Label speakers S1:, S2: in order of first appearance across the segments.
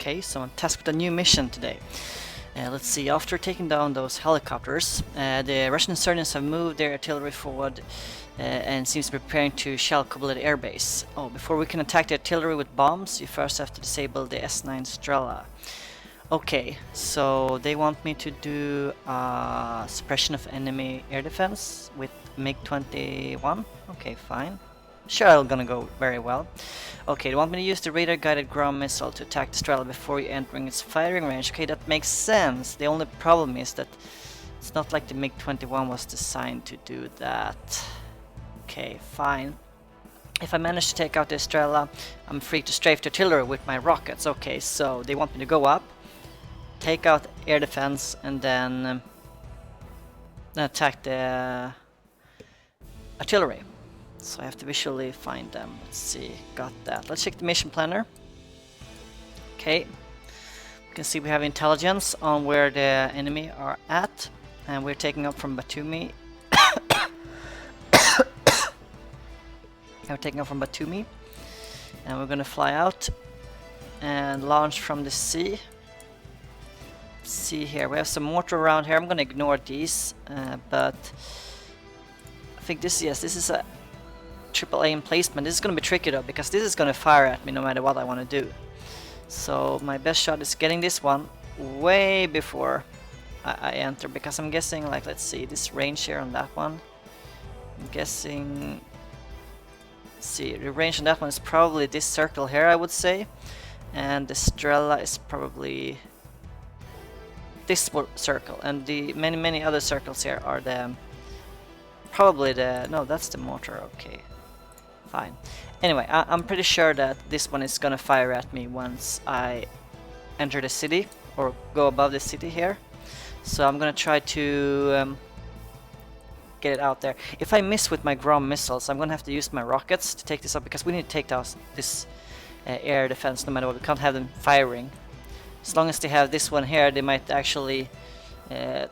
S1: Okay, so I'm tasked with a new mission today. Let's see, after taking down those helicopters, the Russian insurgents have moved their artillery forward and seems to be preparing to shell Kobuleti airbase. Oh, before we can attack the artillery with bombs, you first have to disable the S9 Strela. Okay, so they want me to do suppression of enemy air defense with MiG-21. Okay, fine. Sure, it's gonna go very well. Okay, they want me to use the radar-guided ground missile to attack the Strela before you entering its firing range. Okay, that makes sense. The only problem is that it's not like the MiG-21 was designed to do that. Okay, fine. If I manage to take out the Strela, I'm free to strafe the artillery with my rockets. Okay, so they want me to go up, take out air defense, and then attack the artillery. So I have to visually find them. Let's see, got that. Let's check the mission planner. Okay, you can see we have intelligence on where the enemy are at, and we're taking up from Batumi. We're taking up from Batumi, and we're gonna fly out and launch from the sea. Let's see here, we have some mortar around here. I'm gonna ignore these, but I think this is a triple aim placement. This is going to be tricky though, because this is going to fire at me no matter what I want to do. So my best shot is getting this one way before I enter, because I'm guessing, like, let's see, this range here on that one. I'm guessing, let's see, the range on that one is probably this circle here, I would say, and the Strela is probably this circle, and the many other circles here are the probably the, no, that's the mortar. Okay, fine. Anyway, I'm pretty sure that this one is gonna fire at me once I enter the city or go above the city here. So I'm gonna try to get it out there. If I miss with my ground missiles, I'm gonna have to use my rockets to take this up, because we need to take down this air defense no matter what. We can't have them firing. As long as they have this one here, they might actually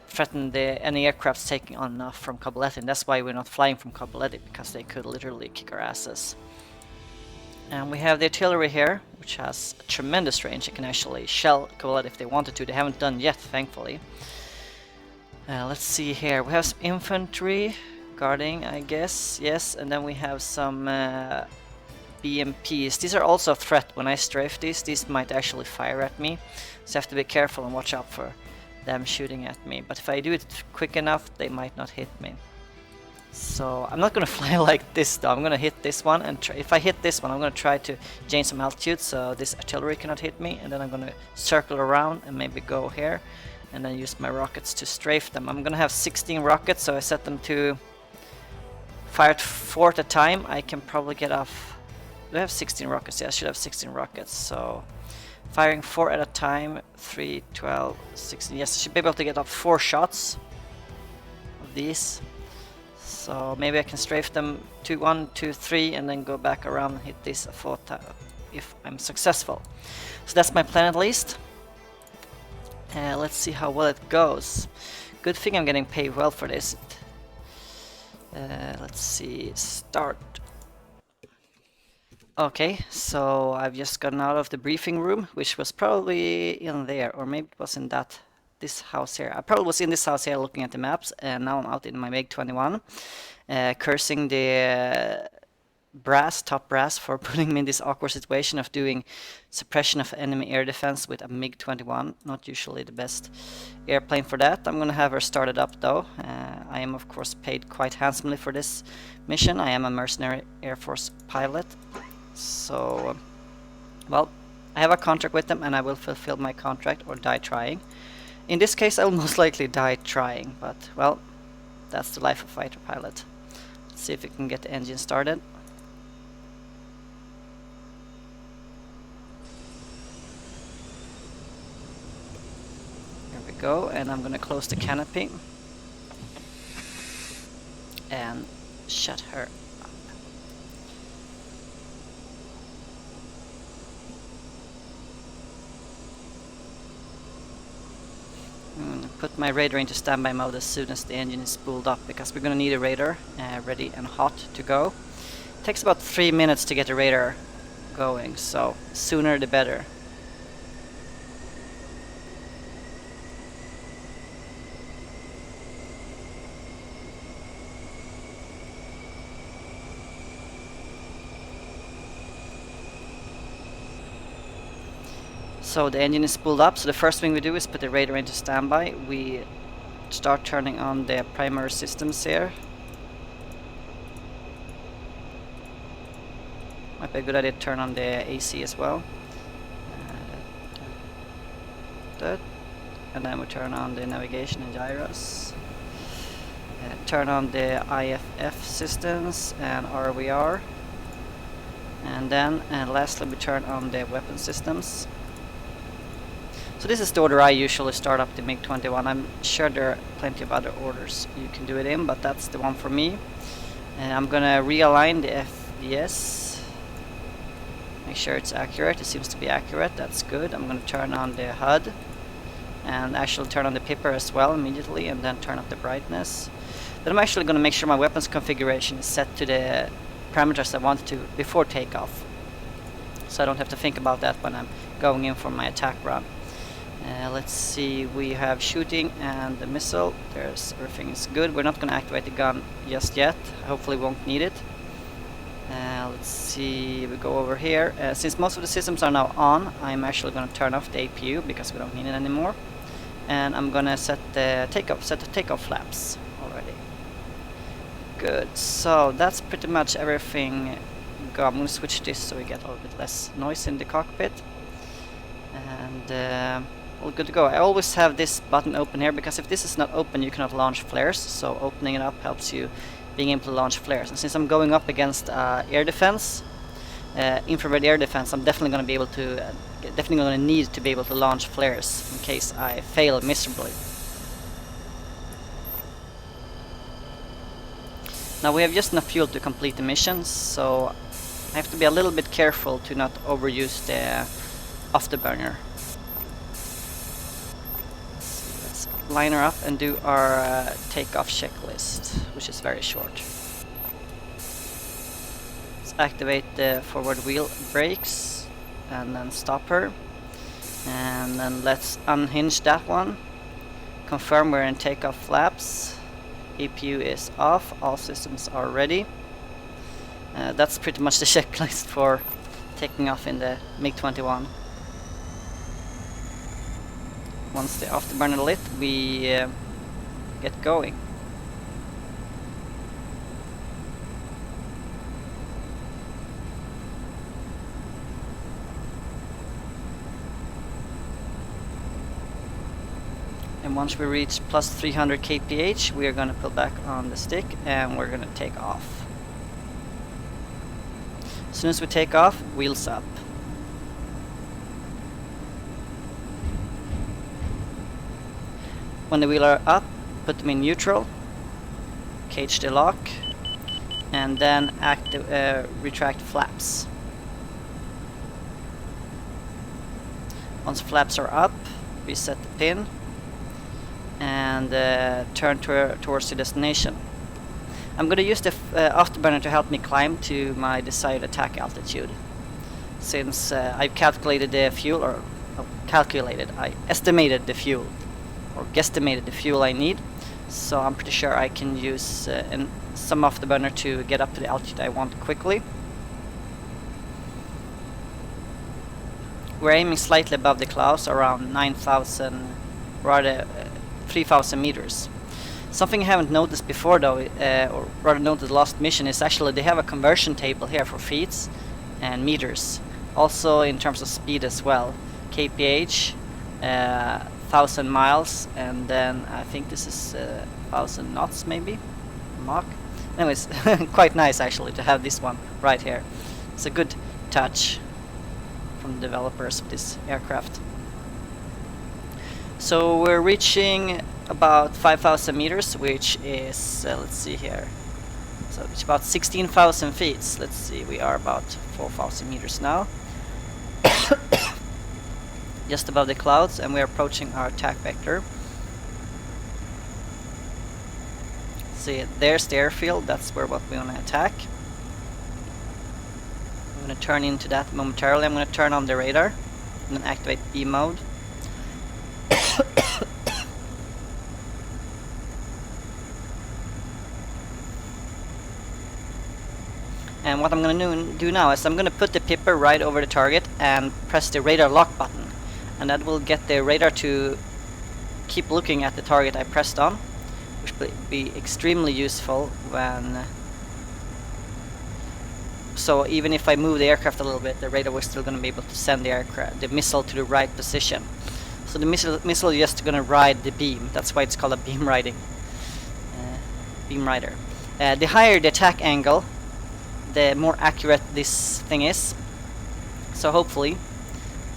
S1: threaten any aircrafts taking on enough from Kobuleti, and that's why we're not flying from Kobuleti, because they could literally kick our asses. And we have the artillery here, which has a tremendous range. It can actually shell Kobuleti if they wanted to. They haven't done yet, thankfully. Let's see here. We have some infantry guarding, I guess. Yes, and then we have some BMPs. These are also a threat. When I strafe these might actually fire at me. So I have to be careful and watch out for them shooting at me, but if I do it quick enough, they might not hit me. So I'm not gonna fly like this though. I'm gonna hit this one, and if I hit this one, I'm gonna try to gain some altitude so this artillery cannot hit me, and then I'm gonna circle around and maybe go here and then use my rockets to strafe them. I'm gonna have 16 rockets, so I set them to fire 4 at a time. I can probably get off. Do I have 16 rockets? Yeah, I should have 16 rockets. So firing 4 at a time, 3, 12, 16. Yes, I should be able to get off 4 shots of these. So maybe I can strafe them 1, 2, 3, and then go back around and hit this a 4th time if I'm successful. So that's my plan at least. Let's see how well it goes. Good thing I'm getting paid well for this. Let's see, start. Okay, so I've just gotten out of the briefing room, which was probably in there, or maybe it was in this house here. I probably was in this house here looking at the maps, and now I'm out in my MiG-21, cursing the top brass for putting me in this awkward situation of doing suppression of enemy air defense with a MiG-21. Not usually the best airplane for that. I'm gonna have her started up though. I am of course paid quite handsomely for this mission. I am a mercenary Air Force pilot. So, well, I have a contract with them, and I will fulfill my contract or die trying. In this case, I will most likely die trying, but, well, that's the life of a fighter pilot. Let's see if we can get the engine started. There we go, and I'm gonna close the canopy and shut her. Put my radar into standby mode as soon as the engine is spooled up, because we're gonna need a radar ready and hot to go. It takes about 3 minutes to get the radar going, so sooner the better. So the engine is spooled up, so the first thing we do is put the radar into standby. We start turning on the primary systems here. Might be a good idea to turn on the AC as well. And then we turn on the navigation and gyros. Turn on the IFF systems and RVR. And then lastly we turn on the weapon systems. So this is the order I usually start up the MiG-21. I'm sure there are plenty of other orders you can do it in, but that's the one for me. I'm gonna realign the FDS. Make sure it's accurate. It seems to be accurate. That's good. I'm gonna turn on the HUD and actually turn on the pipper as well immediately, and then turn up the brightness. Then I'm actually gonna make sure my weapons configuration is set to the parameters I want to before takeoff, so I don't have to think about that when I'm going in for my attack run. Let's see, we have shooting and the missile. Everything is good. We're not going to activate the gun just yet. Hopefully we won't need it. Let's see, we go over here. Since most of the systems are now on, I'm actually going to turn off the APU because we don't need it anymore. And I'm going to set the takeoff flaps already. Good, so that's pretty much everything. I'm going to switch this so we get a little bit less noise in the cockpit. And all good to go. I always have this button open here because if this is not open you cannot launch flares, so opening it up helps you being able to launch flares. And since I'm going up against air defense, infrared air defense, I'm definitely going to be able to need to be able to launch flares in case I fail miserably. Now we have just enough fuel to complete the mission, so I have to be a little bit careful to not overuse the afterburner. Let's line her up and do our takeoff checklist, which is very short. Let's activate the forward wheel brakes and then stop her. And then let's unhinge that one. Confirm we're in takeoff flaps. EPU is off, all systems are ready. That's pretty much the checklist for taking off in the MiG-21. Once the afterburner lit, we get going. And once we reach plus 300 kph, we are going to pull back on the stick and we're going to take off. As soon as we take off, wheels up. When the wheels are up, put them in neutral, cage the lock, and then retract flaps. Once flaps are up, reset the pin and turn towards the destination. I'm going to use the afterburner to help me climb to my desired attack altitude. Since I've calculated the fuel, I estimated the fuel, or guesstimated the fuel I need, so I'm pretty sure I can use some afterburner to get up to the altitude I want quickly. We're aiming slightly above the clouds, around 9,000, rather 3,000 meters. Something I haven't noticed before though, or rather noticed last mission, is actually they have a conversion table here for feet and meters. Also in terms of speed as well. kph, 1,000 miles, and then I think this is 1,000 knots maybe, Mach. Anyways, quite nice actually to have this one right here. It's a good touch from the developers of this aircraft. So we're reaching about 5,000 meters, which is, let's see here, so it's about 16,000 feet. Let's see, we are about 4,000 meters now. Just above the clouds, and we're approaching our attack vector. See, there's the airfield, that's what we want to attack. I'm going to turn into that momentarily. I'm going to turn on the radar and then activate B mode. And what I'm going to do now is I'm going to put the pipper right over the target and press the radar lock button. and that will get the radar to keep looking at the target I pressed on, which will be extremely useful when... So even if I move the aircraft a little bit, the radar was still going to be able to send the missile to the right position. So the missile is just going to ride the beam. That's why it's called a beam rider. The higher the attack angle, the more accurate this thing is. So hopefully,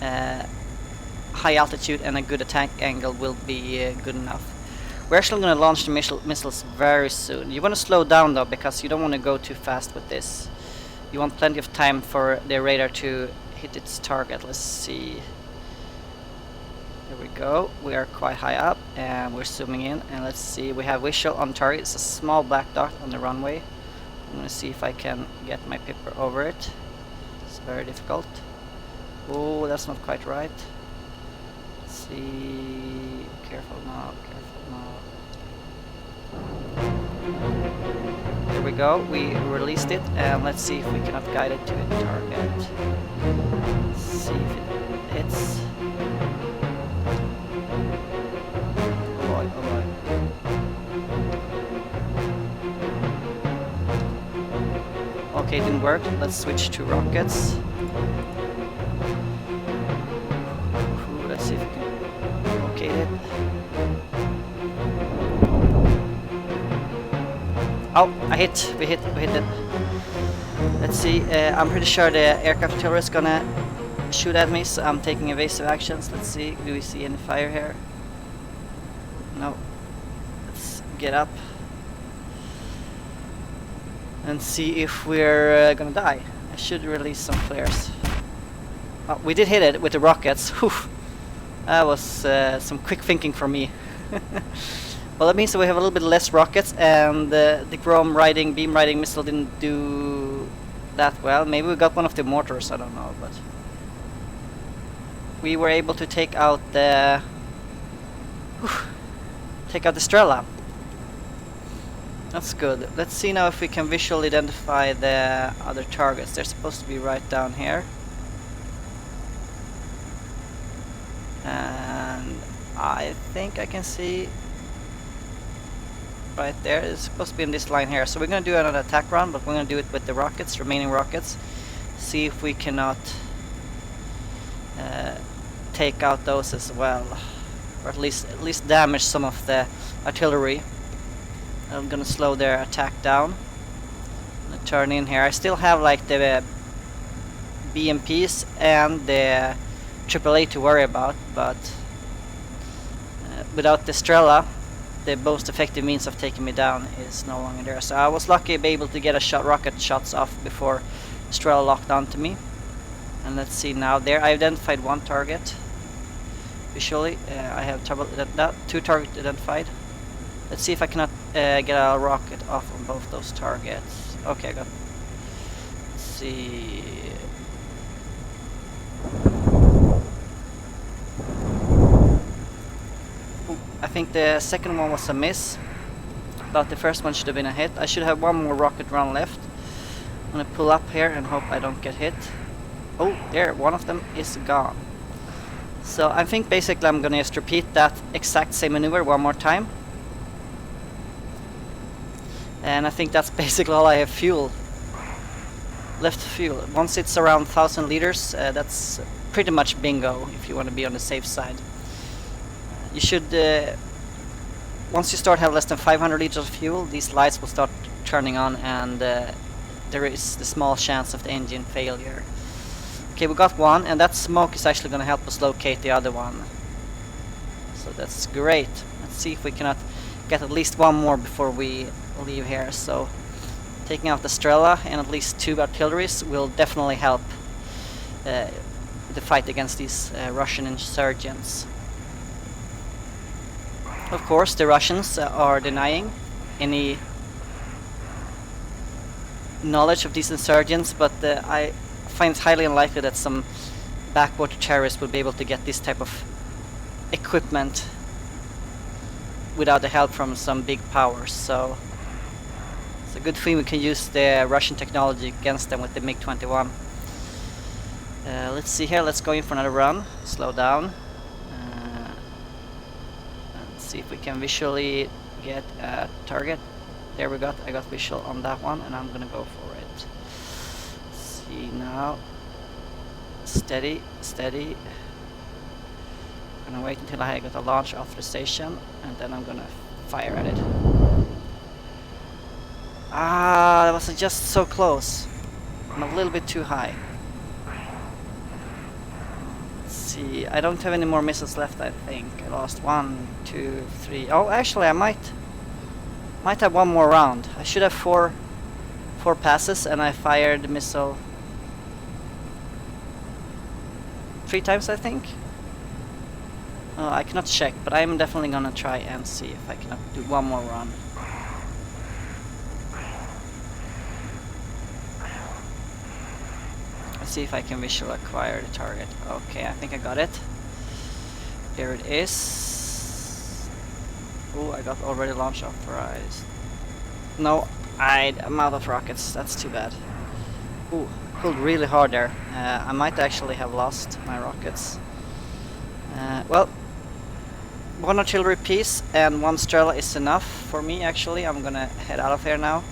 S1: high altitude and a good attack angle will be good enough. We're actually going to launch the missiles very soon. You want to slow down though, because you don't want to go too fast with this. You want plenty of time for the radar to hit its target. Let's see. Here we go. We are quite high up and we're zooming in, and let's see. We have visual on target. It's a small black dot on the runway. I'm gonna see if I can get my pipper over it. It's very difficult. Oh, that's not quite right. Let's see. Careful now, careful now. Here we go, we released it, and let's see if we cannot guide it to a target. Let's see if it hits. Oh boy, oh boy. Okay, it didn't work. Let's switch to rockets. Let's see if we can locate it. Oh, we hit it. Let's see, I'm pretty sure the aircraft artillery is gonna shoot at me, so I'm taking evasive actions. Let's see, do we see any fire here? No. Let's get up and see if we're gonna die. I should release some flares. Oh, we did hit it with the rockets. Whew. That was some quick thinking from me. Well, that means that we have a little bit less rockets, and the beam riding missile didn't do that well. Maybe we got one of the mortars, I don't know, but we were able to take out the Strela. That's good. Let's see now if we can visually identify the other targets. They're supposed to be right down here. And I think I can see right there. It's supposed to be in this line here. So we're going to do another attack run, but we're going to do it with the rockets, remaining rockets. See if we cannot take out those as well, or at least damage some of the artillery. I'm going to slow their attack down. I'm gonna turn in here. I still have like the BMPs and the AAA to worry about, but without the Strela, the most effective means of taking me down is no longer there. So I was lucky to be able to get rocket shots off before Strela locked onto me. And let's see now. There, I identified one target. Visually, I have two targets identified. Let's see if I cannot get a rocket off on both those targets. Okay, I got. Let's see. I think the second one was a miss, but the first one should have been a hit. I should have one more rocket run left. I'm gonna pull up here and hope I don't get hit. Oh, there, one of them is gone. So I think basically I'm gonna just repeat that exact same maneuver one more time. And I think that's basically all I have left fuel. Once it's around 1,000 liters, that's pretty much bingo if you want to be on the safe side. You should, once you start having less than 500 liters of fuel, these lights will start turning on, and there is the small chance of the engine failure. Okay, we got one, and that smoke is actually going to help us locate the other one. So that's great. Let's see if we cannot get at least one more before we leave here. So taking out the Strela and at least 2 artilleries will definitely help the fight against these Russian insurgents. Of course, the Russians are denying any knowledge of these insurgents, but I find it highly unlikely that some backwater terrorists would be able to get this type of equipment without the help from some big powers. So it's a good thing we can use the Russian technology against them with the MiG-21. Let's see here, let's go in for another run. Slow down. See if we can visually get a target. There we got. I got visual on that one, and I'm gonna go for it. See now. Steady, steady. I'm gonna wait until I get a launch authorization, and then I'm gonna fire at it. Ah, that was just so close. I'm a little bit too high. Let's see, I don't have any more missiles left, I think. I lost 1, 2, 3. Oh, actually, I might have one more round. I should have four passes, and I fired the missile 3 times, I think. I cannot check, but I'm definitely gonna try and see if I can do one more run. Let's see if I can visually acquire the target. Okay, I think I got it. There it is. Oh, I got already launch authorized. No, I'm out of rockets. That's too bad. Ooh, pulled really hard there. I might actually have lost my rockets. Well, 1 artillery piece and 1 Strela is enough for me, actually. I'm gonna head out of here now.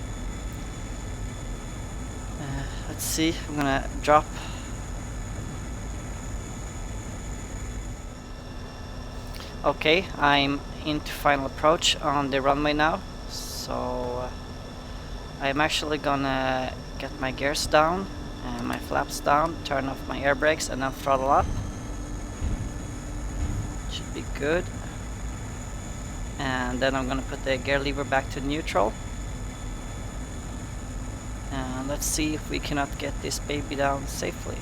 S1: Let's see, I'm gonna drop. Okay, I'm into final approach on the runway now. So I'm actually gonna get my gears down and my flaps down, turn off my air brakes, and then throttle up. Should be good. And then I'm gonna put the gear lever back to neutral. And let's see if we cannot get this baby down safely.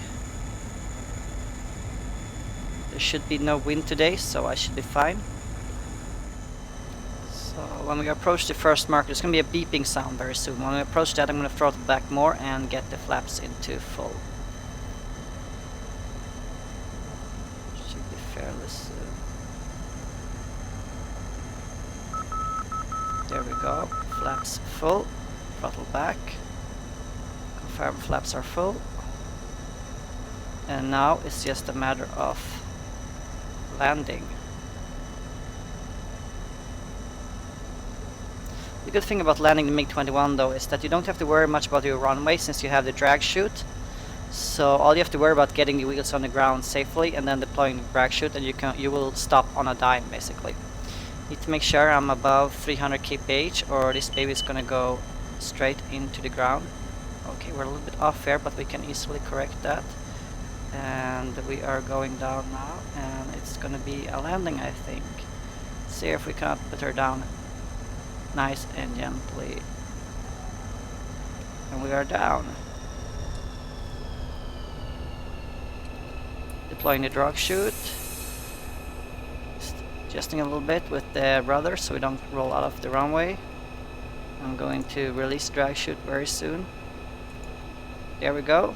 S1: There should be no wind today, so I should be fine. So when we approach the first mark, there's gonna be a beeping sound very soon. When we approach that, I'm gonna throttle back more and get the flaps into full. Should be fairly soon. There we go, flaps full, throttle back, confirm flaps are full, and now it's just a matter of landing. The good thing about landing the MiG-21 though is that you don't have to worry much about your runway since you have the drag chute. So all you have to worry about getting the wheels on the ground safely and then deploying the drag chute, and you will stop on a dime basically. Need to make sure I'm above 300 kph or this baby is gonna go straight into the ground. Okay, we're a little bit off here, but we can easily correct that. And we are going down now, and it's gonna be a landing, I think. See if we can put her down nice and gently. And we are down. Deploying the drag chute. Adjusting a little bit with the rudder so we don't roll out of the runway. I'm going to release drag chute very soon. There we go.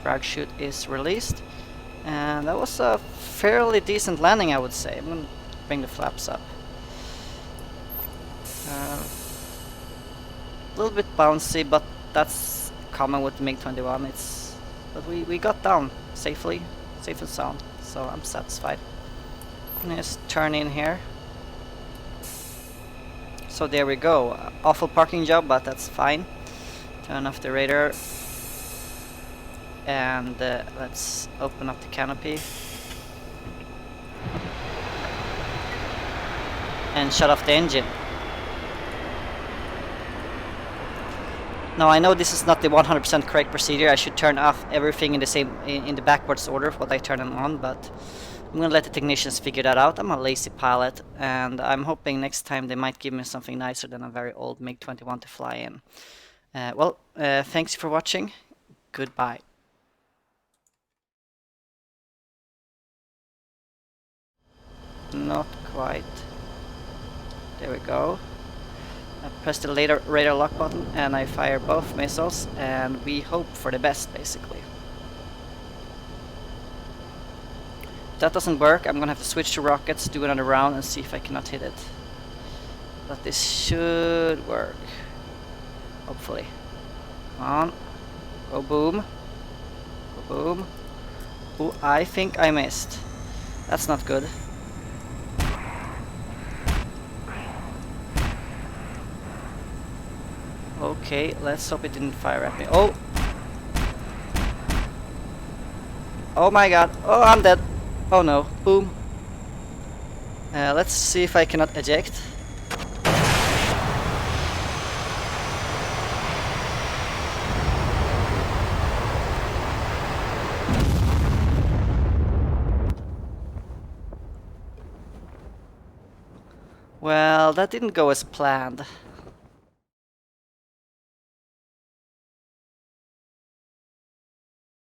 S1: Drag chute is released, and that was a fairly decent landing, I would say. I'm going to bring the flaps up. A little bit bouncy, but that's common with the MiG-21. But we got down safely, safe and sound, so I'm satisfied. I'm gonna just turn in here. So there we go. Awful parking job, but that's fine. Turn off the radar. And let's open up the canopy. And shut off the engine. Now I know this is not the 100% correct procedure. I should turn off everything in the backwards order of what I turn them on, but I'm gonna let the technicians figure that out. I'm a lazy pilot, and I'm hoping next time they might give me something nicer than a very old MiG-21 to fly in. Thanks for watching. Goodbye. Not quite. There we go. I press the radar lock button and I fire both missiles, and we hope for the best basically. If that doesn't work, I'm gonna have to switch to rockets, do another round and see if I cannot hit it. But this should work. Hopefully. Come on. Go boom. Go boom. Ooh, I think I missed. That's not good. Okay, let's hope it didn't fire at me. Oh! Oh my god. Oh, I'm dead. Oh no. Boom. Let's see if I cannot eject. Well, that didn't go as planned.